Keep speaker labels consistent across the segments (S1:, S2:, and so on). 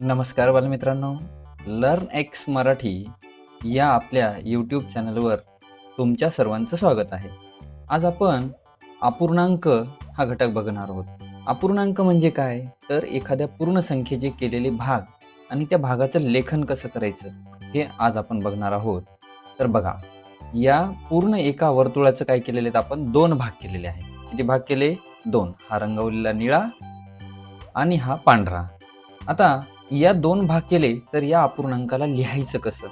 S1: नमस्कार बालमित्रांनो, learn x Marathi या आपल्या यूट्यूब चॅनलवर तुमच्या सर्वांचं स्वागत आहे. आज आपण अपूर्णांक हा घटक बघणार आहोत. अपूर्णांक म्हणजे काय, तर एखाद्या पूर्ण संख्येचे केलेले भाग आणि त्या भागाचं लेखन कसं करायचं हे आज आपण बघणार आहोत. तर बघा, या पूर्ण एका वर्तुळाचं काय केलेले आहेत आपण, दोन भाग केलेले आहेत. किती भाग केले? दोन. हा रंगवलेला निळा आणि हा पांढरा. आता या दोन भाग केले तर या अपूर्णांकाला लिहायचं कसं,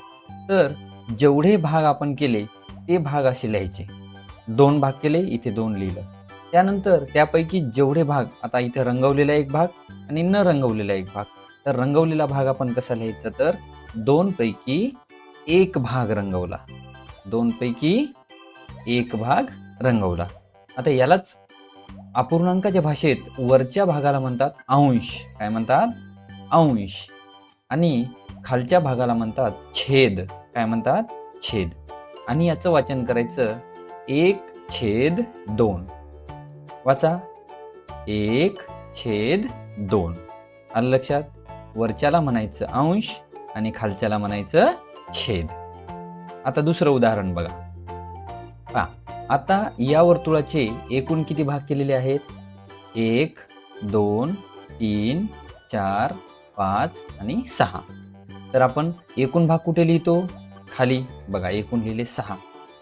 S1: तर जेवढे भाग आपण केले ते भाग असे लिहायचे. दोन भाग केले, इथे दोन लिहिलं. त्यानंतर त्यापैकी जेवढे भाग, आता इथे रंगवलेला एक भाग आणि न रंगवलेला एक भाग, तर रंगवलेला भाग आपण कसा लिहायचा, तर दोन पैकी एक भाग रंगवला. दोन पैकी एक भाग रंगवला. आता यालाच अपूर्णांकाच्या भाषेत वरच्या भागाला म्हणतात अंश. काय म्हणतात? अंश. आणि खालच्या भागाला म्हणतात छेद. काय म्हणतात? छेद. आणि याचं वाचन करायचं 1/2. वाचा, 1/2. आलं लक्षात? वरच्याला म्हणायचं अंश आणि खालच्याला म्हणायचं छेद. आता दुसरं उदाहरण बघा. आता या वर्तुळाचे एकूण किती भाग केलेले आहेत? 1, 2, 3, 4, 5 आणि 6. तर आपण एकूण भाग कुठे लिहितो? खाली. बघा, एकूण लिहिले 6.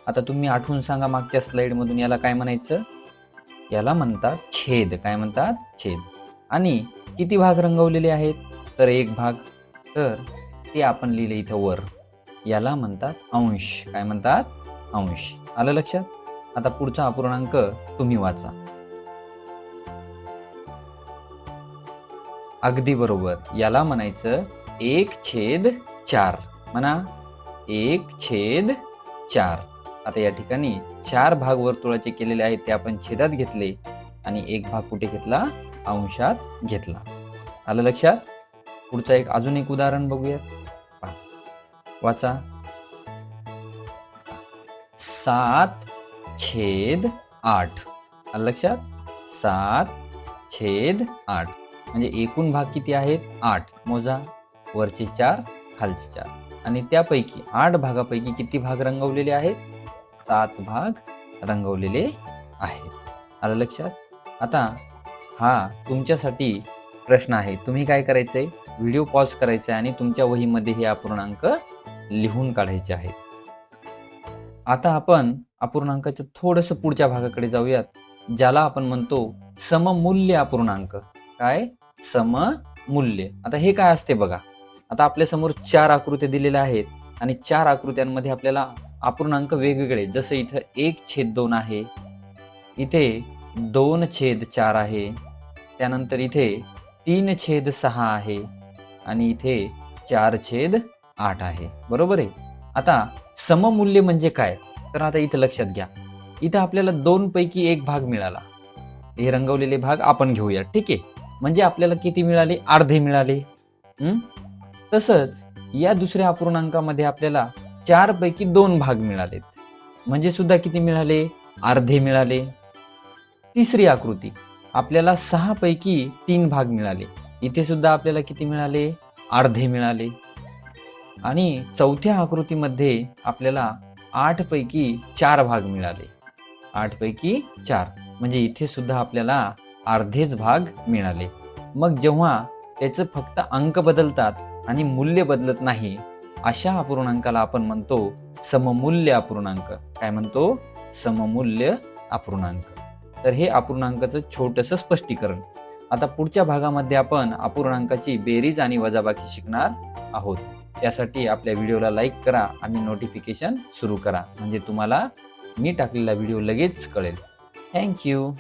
S1: आता तुम्ही आठवून सांगा मागच्या स्लाइडमधून, याला काय म्हणायचं? याला म्हणतात छेद. काय म्हणतात? छेद. आणि किती भाग रंगवलेले आहेत? तर एक भाग. तर ते आपण लिहिले इथं वर. याला म्हणतात अंश. काय म्हणतात? अंश. आलं लक्षात? आता पुढचा अपूर्णांक तुम्ही वाचा. अगदी बरोबर. याला म्हणायचं 1/4. म्हणा 1/4. आता या ठिकाणी 4 भाग वर्तुळाचे केलेले आहेत, ते आपण छेदात घेतले आणि एक भाग कुठे घेतला? अंशात घेतला. आलं लक्षात? पुढचा अजून एक उदाहरण बघूयात. वाचा. 7/8. आलं लक्षात? 7/8. म्हणजे एकूण भाग किती आहेत? 8. मोजा. वरचे 4, खालचे 4. आणि त्यापैकी 8 भागापैकी किती भाग रंगवलेले आहेत? 7 भाग रंगवलेले आहेत. आलं लक्षात? आता हा तुमच्यासाठी प्रश्न आहे. तुम्ही काय करायचंय? व्हिडिओ पॉज करायचा आणि तुमच्या वहीमध्ये हे अपूर्णांक लिहून काढायचे आहेत. आता आपण अपूर्णांकाच्या थोडंसं पुढच्या भागाकडे जाऊयात, ज्याला आपण म्हणतो सममूल्य अपूर्णांक. काय? सममूल्य. आता हे काय असते बघा. आता आपल्या समोर 4 आकृत्या दिलेल्या आहेत आणि 4 आकृत्यांमध्ये आपल्याला अपूर्णांक वेगवेगळे, जसं इथं 1/2 आहे, इथे 2/4 आहे, त्यानंतर इथे 3/6 आहे आणि इथे 4/8 आहे. बरोबर आहे? आता सममूल्य म्हणजे काय, तर आता इथं लक्षात घ्या. इथं आपल्याला 2 पैकी 1 भाग मिळाला. हे रंगवलेले भाग आपण घेऊया. ठीक आहे? म्हणजे आपल्याला किती मिळाले? अर्धे मिळाले. तसंच या दुसऱ्या अपूर्णांकामध्ये आपल्याला 4 पैकी 2 भाग मिळालेत, म्हणजे सुद्धा किती मिळाले? अर्धे मिळाले. तिसरी आकृती, आपल्याला 6 पैकी 3 भाग मिळाले. इथे सुद्धा आपल्याला किती मिळाले? अर्धे मिळाले. आणि चौथ्या आकृतीमध्ये आपल्याला 8 पैकी 4 भाग मिळाले. 8 पैकी 4, म्हणजे इथे सुद्धा आपल्याला अर्धेच भाग मिळाले. मग जेव्हा त्याचं फक्त अंक बदलतात आणि मूल्य बदलत नाही, अशा अपूर्णांकाला आपण म्हणतो सममूल्य अपूर्णांक. काय म्हणतो? सममूल्य अपूर्णांक. तर हे अपूर्णांकाचं छोटंसं स्पष्टीकरण. आता पुढच्या भागामध्ये आपण अपूर्णांकाची बेरीज आणि वजाबाकी शिकणार आहोत. त्यासाठी आपल्या व्हिडिओला लाईक करा आणि नोटिफिकेशन सुरू करा, म्हणजे तुम्हाला मी टाकलेला व्हिडिओ लगेच कळेल. थँक्यू.